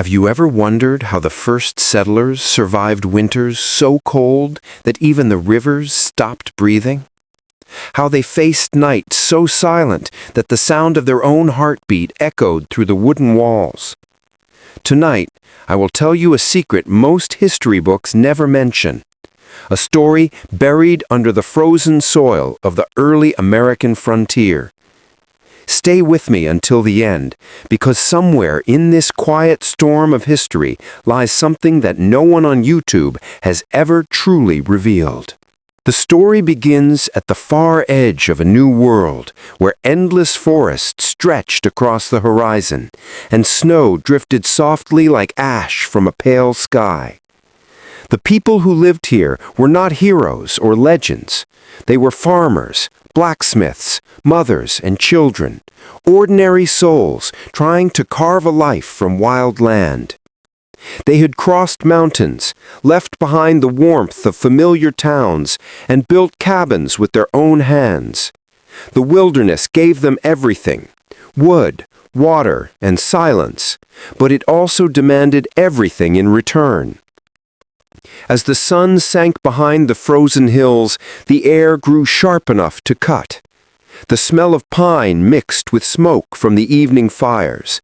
Have you ever wondered how the first settlers survived winters so cold that even the rivers stopped breathing? How they faced nights so silent that the sound of their own heartbeat echoed through the wooden walls? Tonight, I will tell you a secret most history books never mention. A story buried under the frozen soil of the early American frontier. Stay with me until the end, because somewhere in this quiet storm of history lies something that no one on YouTube has ever truly revealed. The story begins at the far edge of a new world, where endless forests stretched across the horizon, and snow drifted softly like ash from a pale sky. The people who lived here were not heroes or legends. They were farmers, blacksmiths, mothers, and children, ordinary souls trying to carve a life from wild land. They had crossed mountains, left behind the warmth of familiar towns, and built cabins with their own hands. The wilderness gave them everything: wood, water, and silence, but it also demanded everything in return. As the sun sank behind the frozen hills, the air grew sharp enough to cut. The smell of pine mixed with smoke from the evening fires.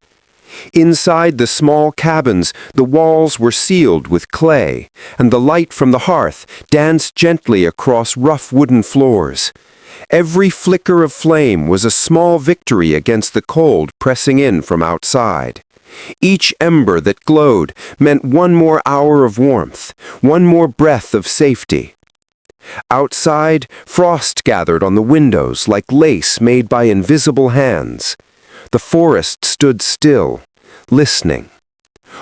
Inside the small cabins, the walls were sealed with clay, and the light from the hearth danced gently across rough wooden floors. Every flicker of flame was a small victory against the cold pressing in from outside. Each ember that glowed meant one more hour of warmth, one more breath of safety. Outside, frost gathered on the windows like lace made by invisible hands. The forest stood still, listening.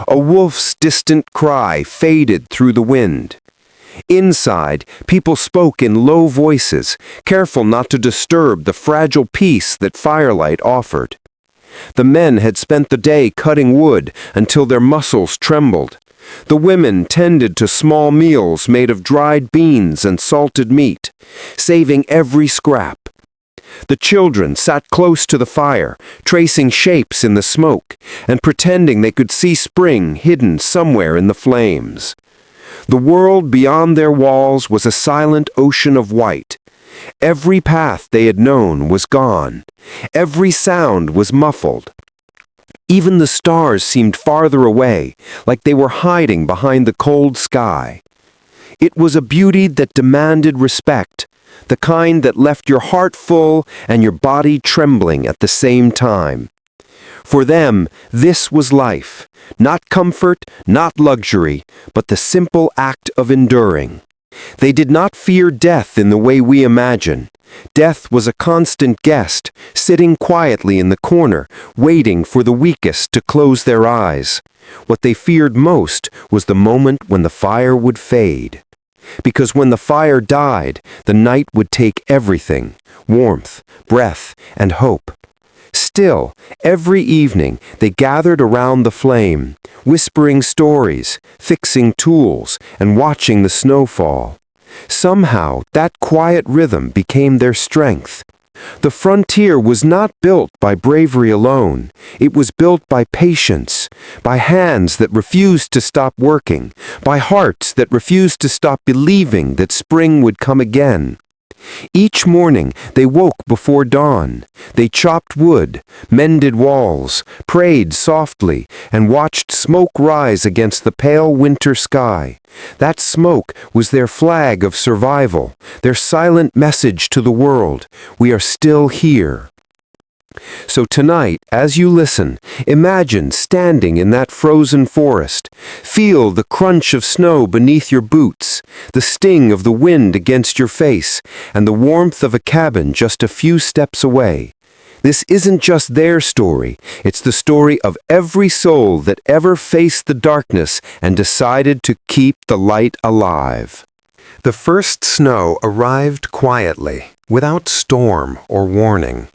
A wolf's distant cry faded through the wind. Inside, people spoke in low voices, careful not to disturb the fragile peace that firelight offered. The men had spent the day cutting wood until their muscles trembled. The women tended to small meals made of dried beans and salted meat, saving every scrap. The children sat close to the fire, tracing shapes in the smoke, and pretending they could see spring hidden somewhere in the flames. The world beyond their walls was a silent ocean of white. Every path they had known was gone. Every sound was muffled. Even the stars seemed farther away, like they were hiding behind the cold sky. It was a beauty that demanded respect, the kind that left your heart full and your body trembling at the same time. For them, this was life, not comfort, not luxury, but the simple act of enduring. They did not fear death in the way we imagine. Death was a constant guest, sitting quietly in the corner, waiting for the weakest to close their eyes. What they feared most was the moment when the fire would fade. Because when the fire died, the night would take everything: warmth, breath, and hope. Still, every evening they gathered around the flame, whispering stories, fixing tools, and watching the snowfall. Somehow, that quiet rhythm became their strength. The frontier was not built by bravery alone. It was built by patience, by hands that refused to stop working, by hearts that refused to stop believing that spring would come again. Each morning they woke before dawn. They chopped wood, mended walls, prayed softly, and watched smoke rise against the pale winter sky. That smoke was their flag of survival, their silent message to the world: we are still here. So tonight, as you listen, imagine standing in that frozen forest. Feel the crunch of snow beneath your boots, the sting of the wind against your face, and the warmth of a cabin just a few steps away. This isn't just their story, it's the story of every soul that ever faced the darkness and decided to keep the light alive. The first snow arrived quietly, without storm or warning.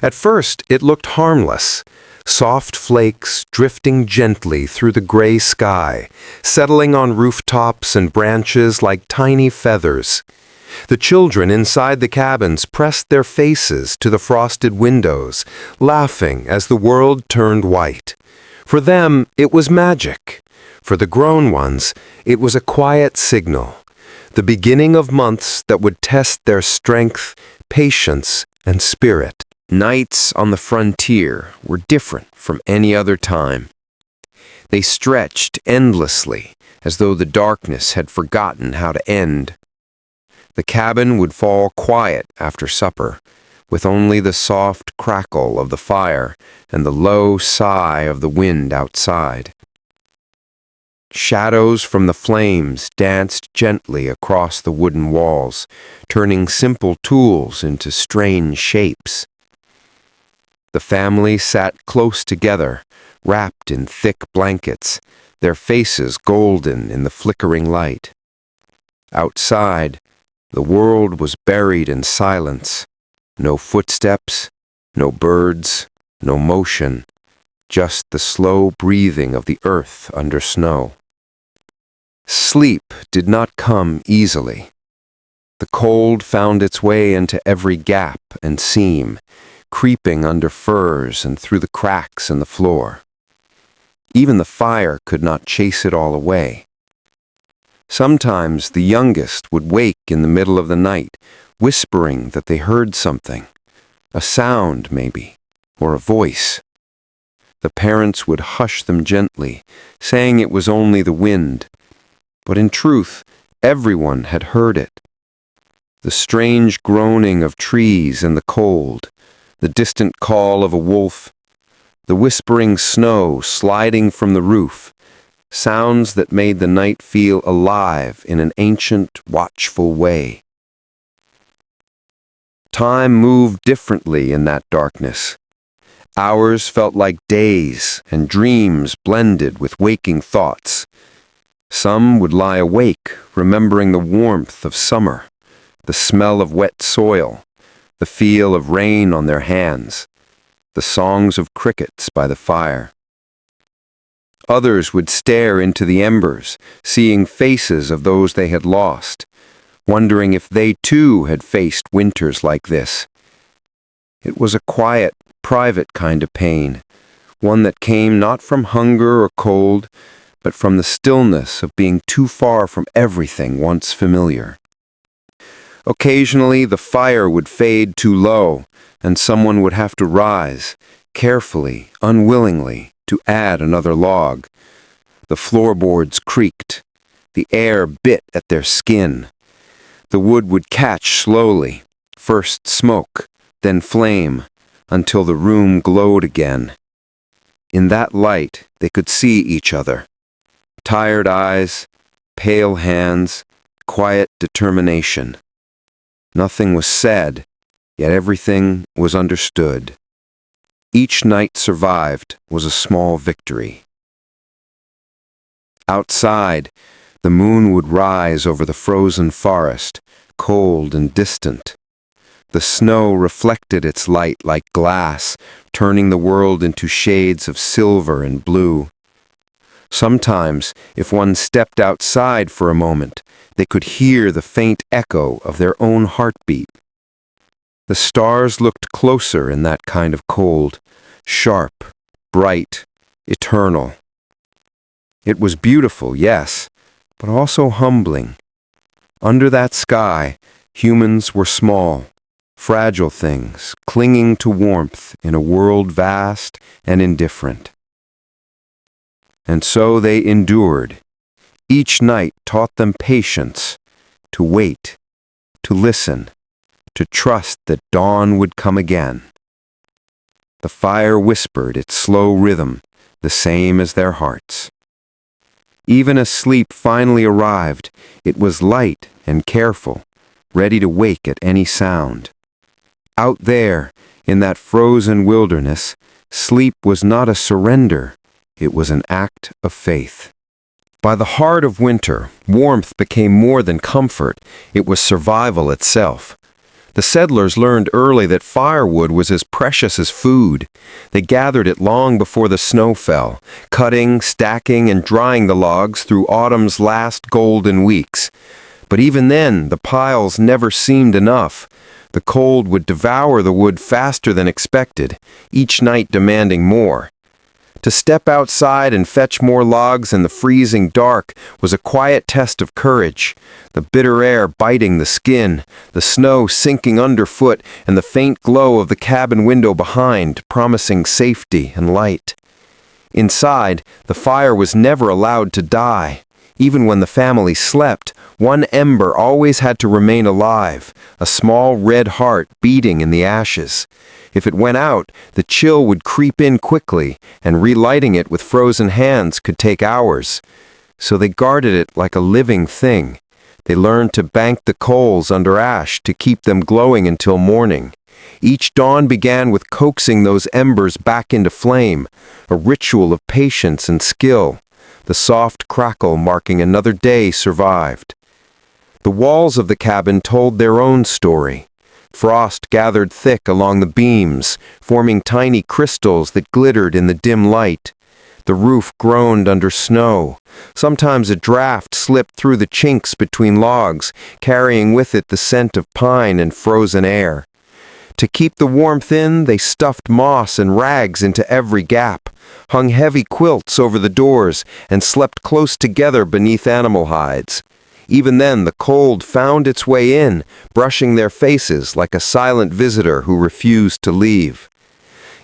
At first, it looked harmless, soft flakes drifting gently through the gray sky, settling on rooftops and branches like tiny feathers. The children inside the cabins pressed their faces to the frosted windows, laughing as the world turned white. For them, it was magic. For the grown ones, it was a quiet signal, the beginning of months that would test their strength, patience, and spirit. Nights on the frontier were different from any other time. They stretched endlessly, as though the darkness had forgotten how to end. The cabin would fall quiet after supper, with only the soft crackle of the fire and the low sigh of the wind outside. Shadows from the flames danced gently across the wooden walls, turning simple tools into strange shapes. The family sat close together, wrapped in thick blankets, their faces golden in the flickering light. Outside, the world was buried in silence. No footsteps, no birds, no motion, just the slow breathing of the earth under snow. Sleep did not come easily. The cold found its way into every gap and seam, creeping under furs and through the cracks in the floor. Even the fire could not chase it all away. Sometimes the youngest would wake in the middle of the night, whispering that they heard something, a sound maybe, or a voice. The parents would hush them gently, saying it was only the wind, but in truth, everyone had heard it. The strange groaning of trees in the cold, the distant call of a wolf, the whispering snow sliding from the roof, sounds that made the night feel alive in an ancient, watchful way. Time moved differently in that darkness. Hours felt like days, and dreams blended with waking thoughts. Some would lie awake, remembering the warmth of summer, the smell of wet soil, the feel of rain on their hands, the songs of crickets by the fire. Others would stare into the embers, seeing faces of those they had lost, wondering if they too had faced winters like this. It was a quiet, private kind of pain, one that came not from hunger or cold, but from the stillness of being too far from everything once familiar. Occasionally, the fire would fade too low, and someone would have to rise, carefully, unwillingly, to add another log. The floorboards creaked. The air bit at their skin. The wood would catch slowly, first smoke, then flame, until the room glowed again. In that light, they could see each other. Tired eyes, pale hands, quiet determination. Nothing was said, yet everything was understood. Each night survived was a small victory. Outside, the moon would rise over the frozen forest, cold and distant. The snow reflected its light like glass, turning the world into shades of silver and blue. Sometimes, if one stepped outside for a moment, they could hear the faint echo of their own heartbeat. The stars looked closer in that kind of cold, sharp, bright, eternal. It was beautiful, yes, but also humbling. Under that sky, humans were small, fragile things, clinging to warmth in a world vast and indifferent. And so they endured. Each night taught them patience, to wait, to listen, to trust that dawn would come again. The fire whispered its slow rhythm, the same as their hearts. Even as sleep finally arrived, it was light and careful, ready to wake at any sound. Out there, in that frozen wilderness, sleep was not a surrender, it was an act of faith. By the heart of winter, warmth became more than comfort, it was survival itself. The settlers learned early that firewood was as precious as food. They gathered it long before the snow fell, cutting, stacking, and drying the logs through autumn's last golden weeks. But even then, the piles never seemed enough. The cold would devour the wood faster than expected, each night demanding more. To step outside and fetch more logs in the freezing dark was a quiet test of courage, the bitter air biting the skin, the snow sinking underfoot, and the faint glow of the cabin window behind, promising safety and light. Inside, the fire was never allowed to die. Even when the family slept, one ember always had to remain alive, a small red heart beating in the ashes. If it went out, the chill would creep in quickly, and relighting it with frozen hands could take hours. So they guarded it like a living thing. They learned to bank the coals under ash to keep them glowing until morning. Each dawn began with coaxing those embers back into flame, a ritual of patience and skill. The soft crackle marking another day survived. The walls of the cabin told their own story. Frost gathered thick along the beams, forming tiny crystals that glittered in the dim light. The roof groaned under snow. Sometimes a draft slipped through the chinks between logs, carrying with it the scent of pine and frozen air. To keep the warmth in, they stuffed moss and rags into every gap, hung heavy quilts over the doors, and slept close together beneath animal hides. Even then, the cold found its way in, brushing their faces like a silent visitor who refused to leave.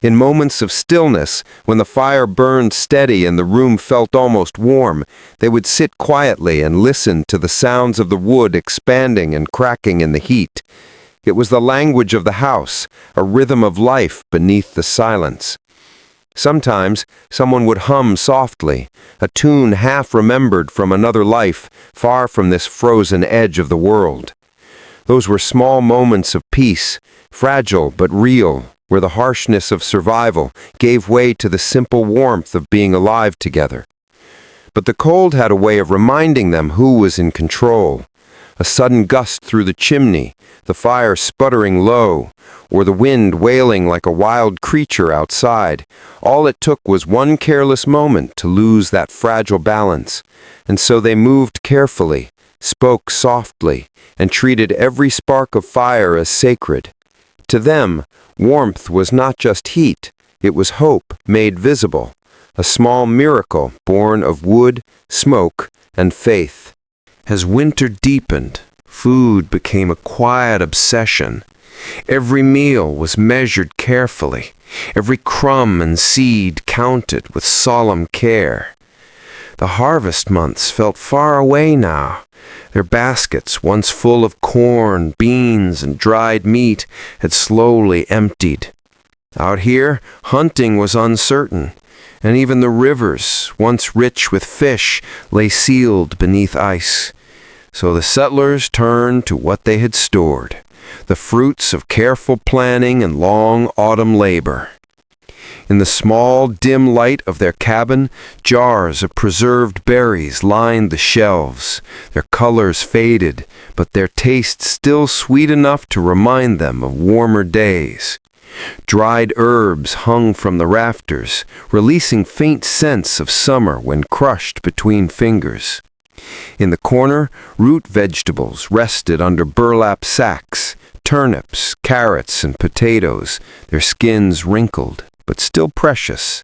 In moments of stillness, when the fire burned steady and the room felt almost warm, they would sit quietly and listen to the sounds of the wood expanding and cracking in the heat. It was the language of the house, a rhythm of life beneath the silence. Sometimes someone would hum softly, a tune half remembered from another life, far from this frozen edge of the world. Those were small moments of peace, fragile but real, where the harshness of survival gave way to the simple warmth of being alive together. But the cold had a way of reminding them who was in control. A sudden gust through the chimney, the fire sputtering low, or the wind wailing like a wild creature outside. All it took was one careless moment to lose that fragile balance, and so they moved carefully, spoke softly, and treated every spark of fire as sacred. To them, warmth was not just heat, it was hope made visible, a small miracle born of wood, smoke, and faith. As winter deepened, food became a quiet obsession. Every meal was measured carefully, every crumb and seed counted with solemn care. The harvest months felt far away now. Their baskets, once full of corn, beans, and dried meat, had slowly emptied. Out here, hunting was uncertain, and even the rivers, once rich with fish, lay sealed beneath ice. So the settlers turned to what they had stored, the fruits of careful planning and long autumn labor. In the small, dim light of their cabin, jars of preserved berries lined the shelves. Their colors faded, but their taste still sweet enough to remind them of warmer days. Dried herbs hung from the rafters, releasing faint scents of summer when crushed between fingers. In the corner, root vegetables rested under burlap sacks, turnips, carrots, and potatoes, their skins wrinkled, but still precious.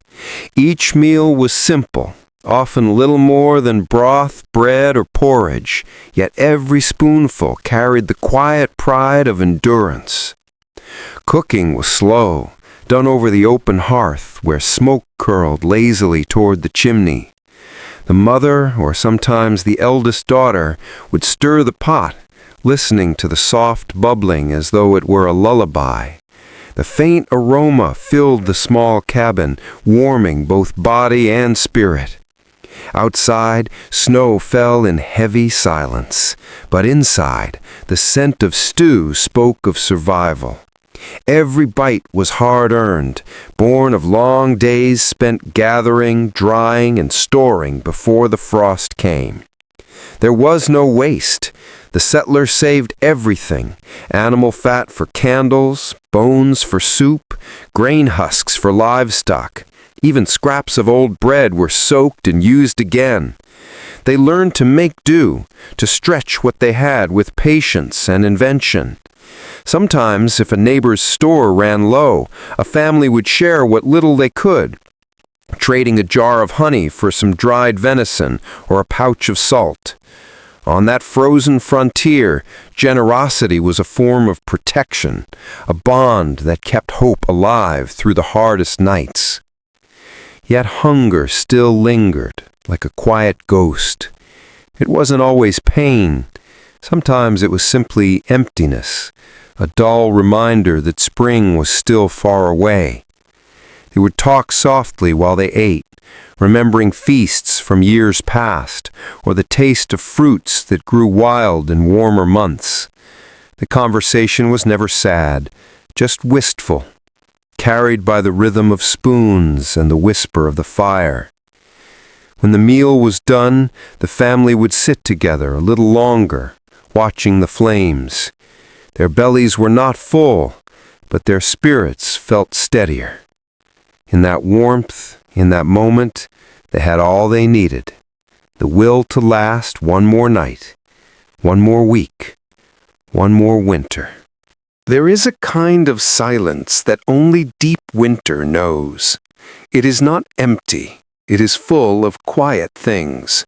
Each meal was simple, often little more than broth, bread, or porridge, yet every spoonful carried the quiet pride of endurance. Cooking was slow, done over the open hearth, where smoke curled lazily toward the chimney. The mother, or sometimes the eldest daughter, would stir the pot, listening to the soft bubbling as though it were a lullaby. The faint aroma filled the small cabin, warming both body and spirit. Outside, snow fell in heavy silence, but inside, the scent of stew spoke of survival. Every bite was hard-earned, born of long days spent gathering, drying, and storing before the frost came. There was no waste. The settlers saved everything: animal fat for candles, bones for soup, grain husks for livestock. Even scraps of old bread were soaked and used again. They learned to make do, to stretch what they had with patience and invention. Sometimes, if a neighbor's store ran low, a family would share what little they could. trading a jar of honey for some dried venison or a pouch of salt. On that frozen frontier, generosity was a form of protection, a bond that kept hope alive through the hardest nights. Yet hunger still lingered, like a quiet ghost. It wasn't always pain. Sometimes it was simply emptiness, a dull reminder that spring was still far away. They would talk softly while they ate, remembering feasts from years past, or the taste of fruits that grew wild in warmer months. The conversation was never sad, just wistful, carried by the rhythm of spoons and the whisper of the fire. When the meal was done, the family would sit together a little longer, watching the flames. Their bellies were not full, but their spirits felt steadier. In that warmth, in that moment, they had all they needed. The will to last one more night, one more week, one more winter. There is a kind of silence that only deep winter knows. It is not empty. It is full of quiet things.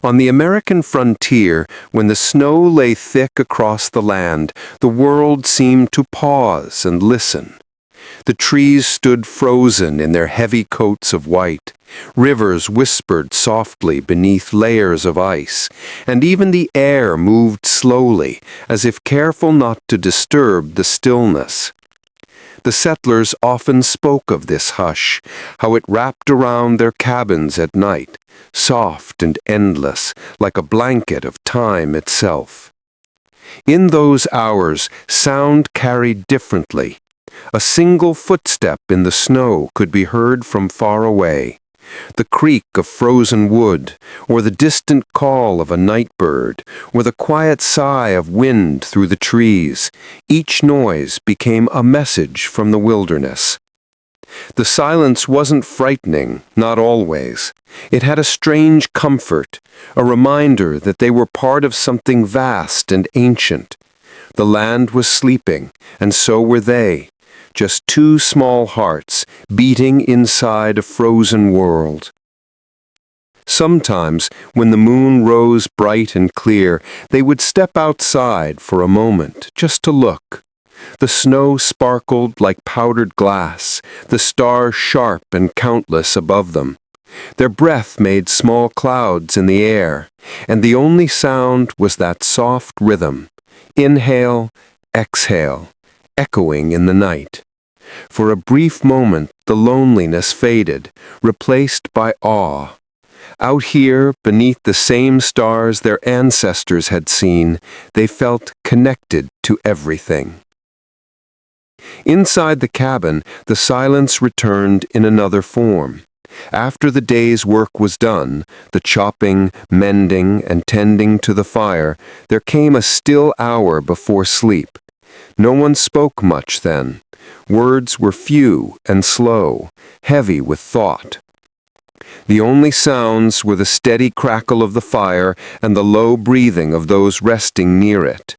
On the American frontier, when the snow lay thick across the land, the world seemed to pause and listen. The trees stood frozen in their heavy coats of white. Rivers whispered softly beneath layers of ice, and even the air moved slowly, as if careful not to disturb the stillness. The settlers often spoke of this hush, how it wrapped around their cabins at night, soft and endless, like a blanket of time itself. In those hours, sound carried differently. A single footstep in the snow could be heard from far away. The creak of frozen wood, or the distant call of a night bird, or the quiet sigh of wind through the trees, each noise became a message from the wilderness. The silence wasn't frightening, not always. It had a strange comfort, a reminder that they were part of something vast and ancient. The land was sleeping, and so were they. Just two small hearts beating inside a frozen world. Sometimes, when the moon rose bright and clear, they would step outside for a moment, just to look. The snow sparkled like powdered glass, the stars sharp and countless above them. Their breath made small clouds in the air, and the only sound was that soft rhythm, inhale, exhale, echoing in the night. For a brief moment, the loneliness faded, replaced by awe. Out here, beneath the same stars their ancestors had seen, they felt connected to everything. Inside the cabin, the silence returned in another form. After the day's work was done, the chopping, mending, and tending to the fire, there came a still hour before sleep. No one spoke much then. Words were few and slow, heavy with thought. The only sounds were the steady crackle of the fire and the low breathing of those resting near it.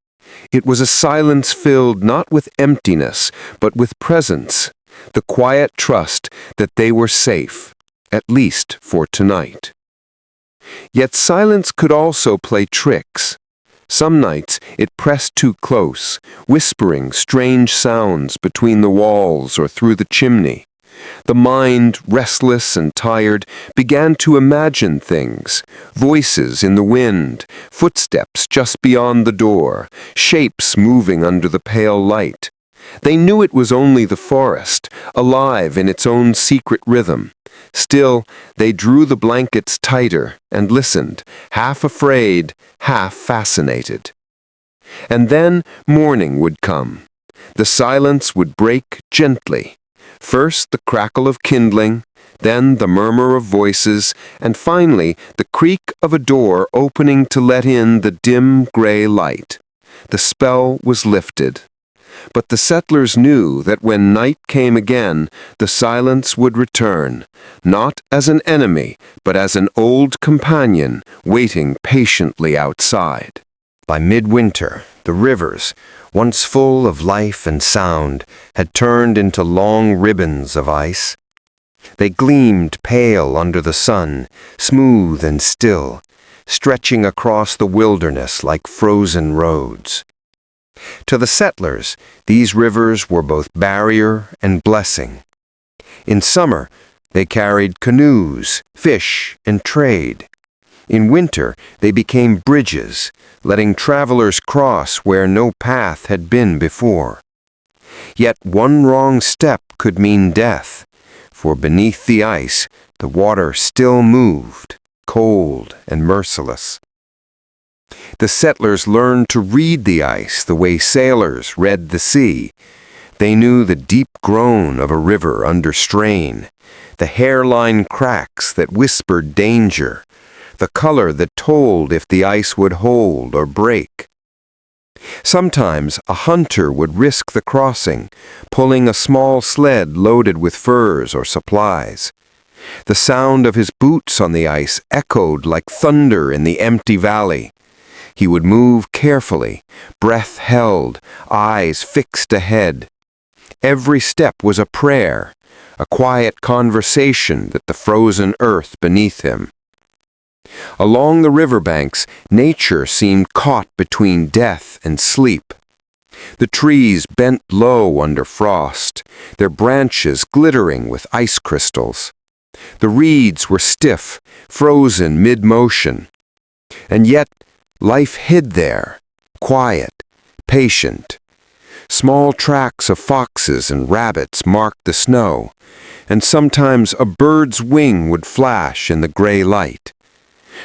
It was a silence filled not with emptiness, but with presence, the quiet trust that they were safe, at least for tonight. Yet silence could also play tricks. Some nights it pressed too close, whispering strange sounds between the walls or through the chimney. The mind, restless and tired, began to imagine things, voices in the wind, footsteps just beyond the door, shapes moving under the pale light. They knew it was only the forest, alive in its own secret rhythm. Still, they drew the blankets tighter and listened, half afraid, half fascinated. And then morning would come. The silence would break gently. First the crackle of kindling, then the murmur of voices, and finally the creak of a door opening to let in the dim gray light. The spell was lifted. But the settlers knew that when night came again, the silence would return, not as an enemy, but as an old companion waiting patiently outside. By midwinter, the rivers, once full of life and sound, had turned into long ribbons of ice. They gleamed pale under the sun, smooth and still, stretching across the wilderness like frozen roads. To the settlers, these rivers were both barrier and blessing. In summer, they carried canoes, fish, and trade. In winter, they became bridges, letting travelers cross where no path had been before. Yet one wrong step could mean death, for beneath the ice, the water still moved, cold and merciless. The settlers learned to read the ice the way sailors read the sea. They knew the deep groan of a river under strain, the hairline cracks that whispered danger, the color that told if the ice would hold or break. Sometimes a hunter would risk the crossing, pulling a small sled loaded with furs or supplies. The sound of his boots on the ice echoed like thunder in the empty valley. He would move carefully, breath held, eyes fixed ahead. Every step was a prayer, a quiet conversation with the frozen earth beneath him. Along the riverbanks, nature seemed caught between death and sleep. The trees bent low under frost, their branches glittering with ice crystals. The reeds were stiff, frozen mid-motion. And yet, life hid there, quiet, patient. Small tracks of foxes and rabbits marked the snow, and sometimes a bird's wing would flash in the gray light.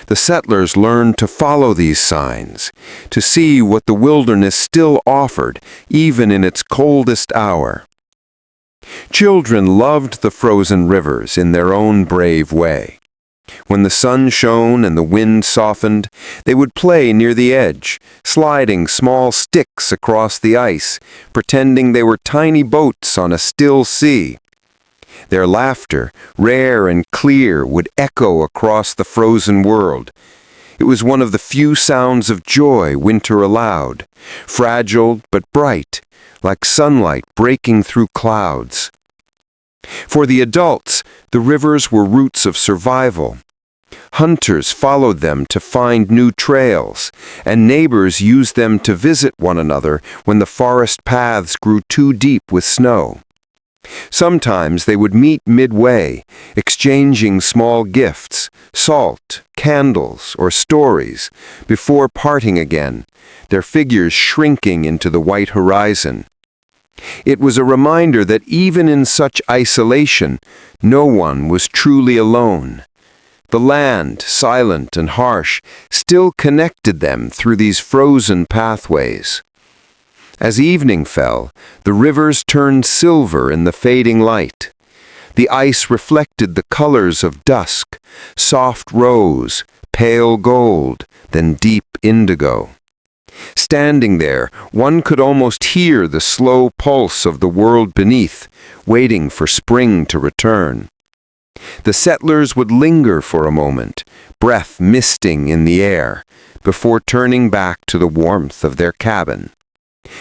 The settlers learned to follow these signs, to see what the wilderness still offered, even in its coldest hour. Children loved the frozen rivers in their own brave way. When the sun shone and the wind softened, they would play near the edge, sliding small sticks across the ice, pretending they were tiny boats on a still sea. Their laughter, rare and clear, would echo across the frozen world. It was one of the few sounds of joy winter allowed, fragile but bright, like sunlight breaking through clouds. For the adults, the rivers were routes of survival. Hunters followed them to find new trails, and neighbors used them to visit one another when the forest paths grew too deep with snow. Sometimes they would meet midway, exchanging small gifts, salt, candles, or stories, before parting again, their figures shrinking into the white horizon. It was a reminder that even in such isolation, no one was truly alone. The land, silent and harsh, still connected them through these frozen pathways. As evening fell, the rivers turned silver in the fading light. The ice reflected the colors of dusk, soft rose, pale gold, then deep indigo. Standing there, one could almost hear the slow pulse of the world beneath, waiting for spring to return. The settlers would linger for a moment, breath misting in the air, before turning back to the warmth of their cabin.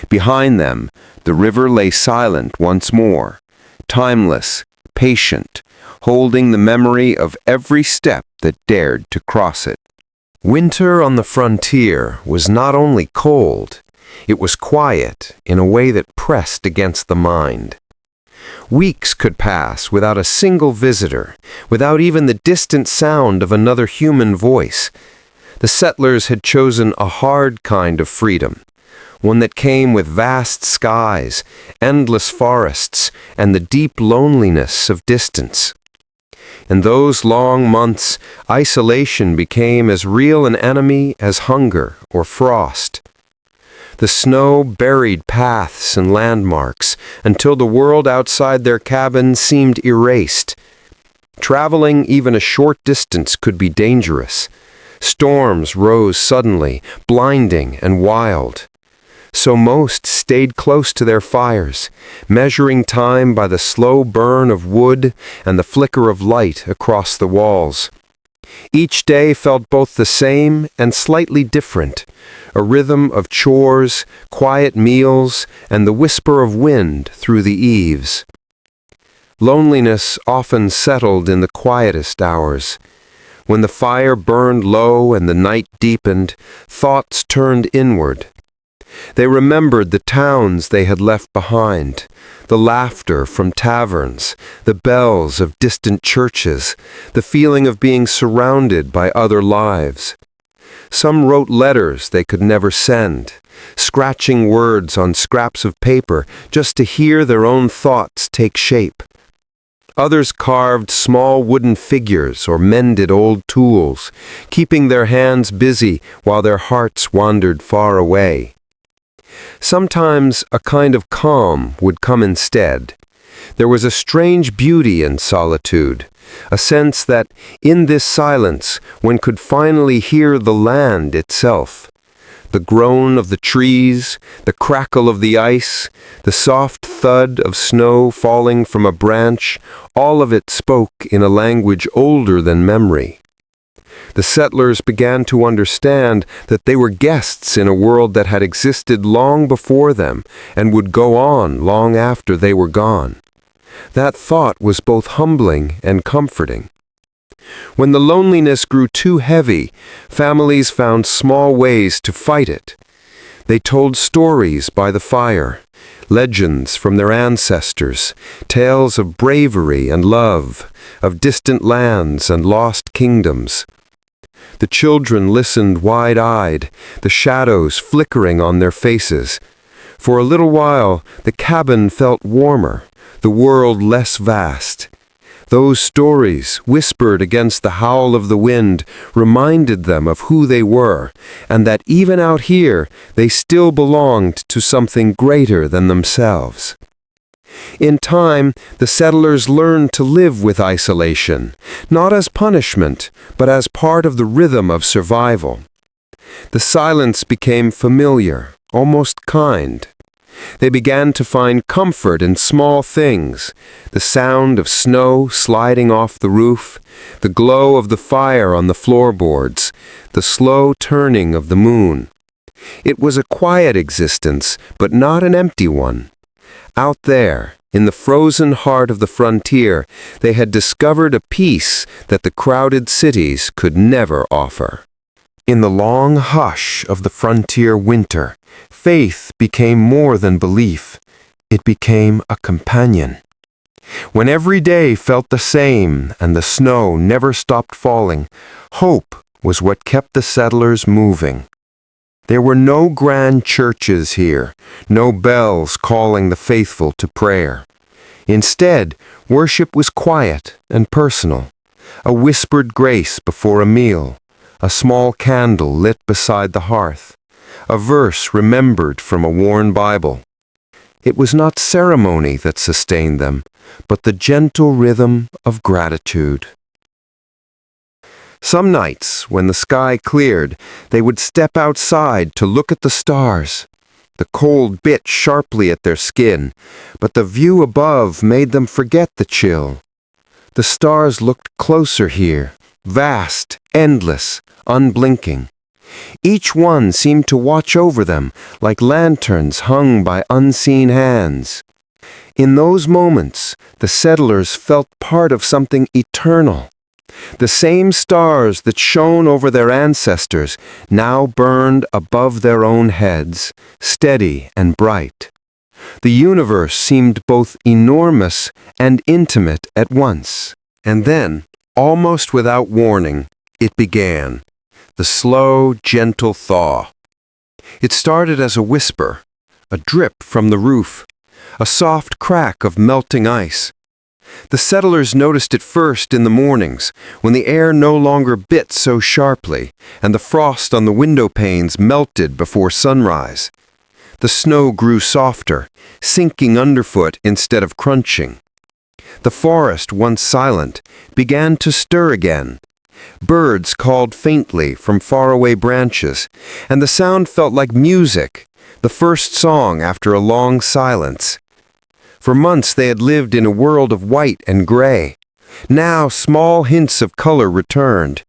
Behind them, the river lay silent once more, timeless, patient, holding the memory of every step that dared to cross it. Winter on the frontier was not only cold, it was quiet in a way that pressed against the mind. Weeks could pass without a single visitor, without even the distant sound of another human voice. The settlers had chosen a hard kind of freedom, one that came with vast skies, endless forests, and the deep loneliness of distance. In those long months, isolation became as real an enemy as hunger or frost. The snow buried paths and landmarks until the world outside their cabins seemed erased. Traveling even a short distance could be dangerous. Storms rose suddenly, blinding and wild. So most stayed close to their fires, measuring time by the slow burn of wood and the flicker of light across the walls. Each day felt both the same and slightly different, a rhythm of chores, quiet meals, and the whisper of wind through the eaves. Loneliness often settled in the quietest hours. When the fire burned low and the night deepened, thoughts turned inward. They remembered the towns they had left behind, the laughter from taverns, the bells of distant churches, the feeling of being surrounded by other lives. Some wrote letters they could never send, scratching words on scraps of paper just to hear their own thoughts take shape. Others carved small wooden figures or mended old tools, keeping their hands busy while their hearts wandered far away. Sometimes a kind of calm would come instead. There was a strange beauty in solitude, a sense that in this silence one could finally hear the land itself. The groan of the trees, the crackle of the ice, the soft thud of snow falling from a branch, all of it spoke in a language older than memory. The settlers began to understand that they were guests in a world that had existed long before them and would go on long after they were gone. That thought was both humbling and comforting. When the loneliness grew too heavy, families found small ways to fight it. They told stories by the fire, legends from their ancestors, tales of bravery and love, of distant lands and lost kingdoms. The children listened wide-eyed, the shadows flickering on their faces. For a little while, the cabin felt warmer, the world less vast. Those stories, whispered against the howl of the wind, reminded them of who they were, and that even out here they still belonged to something greater than themselves. In time, the settlers learned to live with isolation, not as punishment, but as part of the rhythm of survival. The silence became familiar, almost kind. They began to find comfort in small things, the sound of snow sliding off the roof, the glow of the fire on the floorboards, the slow turning of the moon. It was a quiet existence, but not an empty one. Out there, in the frozen heart of the frontier, they had discovered a peace that the crowded cities could never offer. In the long hush of the frontier winter, faith became more than belief. It became a companion. When every day felt the same and the snow never stopped falling, hope was what kept the settlers moving. There were no grand churches here, no bells calling the faithful to prayer. Instead, worship was quiet and personal, a whispered grace before a meal, a small candle lit beside the hearth, a verse remembered from a worn Bible. It was not ceremony that sustained them, but the gentle rhythm of gratitude. Some nights, when the sky cleared, they would step outside to look at the stars. The cold bit sharply at their skin, but the view above made them forget the chill. The stars looked closer here, vast, endless, unblinking. Each one seemed to watch over them like lanterns hung by unseen hands. In those moments, the settlers felt part of something eternal. The same stars that shone over their ancestors now burned above their own heads, steady and bright. The universe seemed both enormous and intimate at once. And then, almost without warning, it began. The slow, gentle thaw. It started as a whisper, a drip from the roof, a soft crack of melting ice. The settlers noticed it first in the mornings, when the air no longer bit so sharply, and the frost on the window panes melted before sunrise. The snow grew softer, sinking underfoot instead of crunching. The forest, once silent, began to stir again. Birds called faintly from faraway branches, and the sound felt like music, the first song after a long silence. For months they had lived in a world of white and gray. Now small hints of color returned,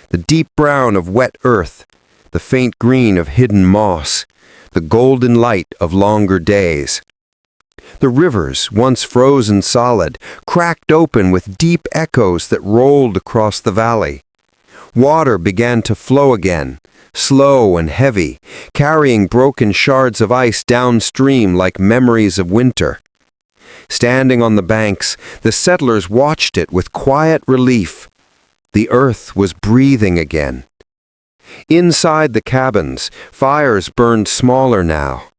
the deep brown of wet earth, the faint green of hidden moss, the golden light of longer days. The rivers, once frozen solid, cracked open with deep echoes that rolled across the valley. Water began to flow again, slow and heavy, carrying broken shards of ice downstream like memories of winter. Standing on the banks, the settlers watched it with quiet relief. The earth was breathing again. Inside the cabins, fires burned smaller now.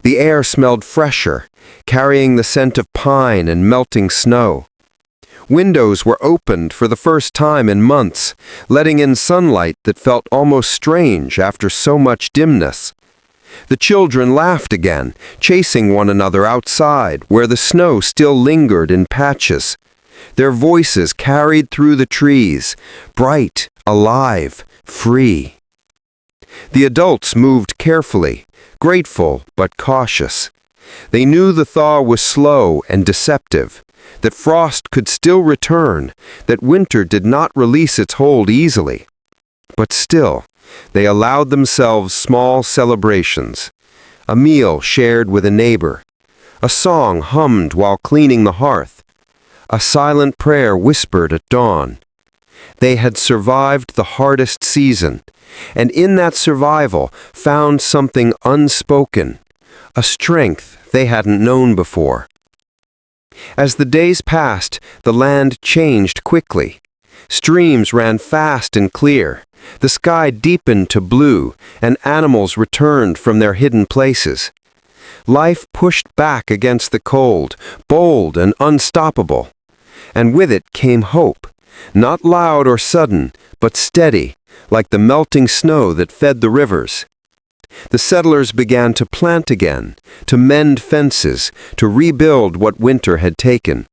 The air smelled fresher, carrying the scent of pine and melting snow. Windows were opened for the first time in months, letting in sunlight that felt almost strange after so much dimness. The children laughed again, chasing one another outside where the snow still lingered in patches. Their voices carried through the trees, bright, alive, free. The adults moved carefully, grateful but cautious. They knew the thaw was slow and deceptive, that frost could still return, that winter did not release its hold easily. But still, they allowed themselves small celebrations. A meal shared with a neighbor, a song hummed while cleaning the hearth, a silent prayer whispered at dawn. They had survived the hardest season, and in that survival found something unspoken, a strength they hadn't known before. As the days passed, the land changed quickly. Streams ran fast and clear, the sky deepened to blue, and animals returned from their hidden places. Life pushed back against the cold, bold and unstoppable. And with it came hope, not loud or sudden, but steady, like the melting snow that fed the rivers. The settlers began to plant again, to mend fences, to rebuild what winter had taken.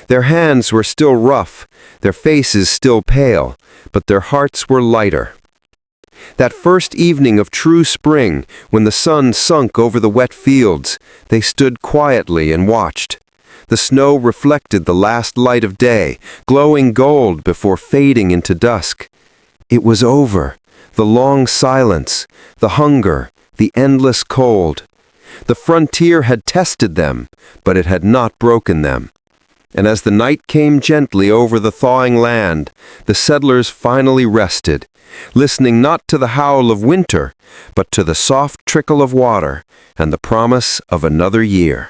Their hands were still rough, their faces still pale, but their hearts were lighter. That first evening of true spring, when the sun sunk over the wet fields, they stood quietly and watched. The snow reflected the last light of day, glowing gold before fading into dusk. It was over. The long silence, the hunger, the endless cold. The frontier had tested them, but it had not broken them. And as the night came gently over the thawing land, the settlers finally rested, listening not to the howl of winter, but to the soft trickle of water and the promise of another year.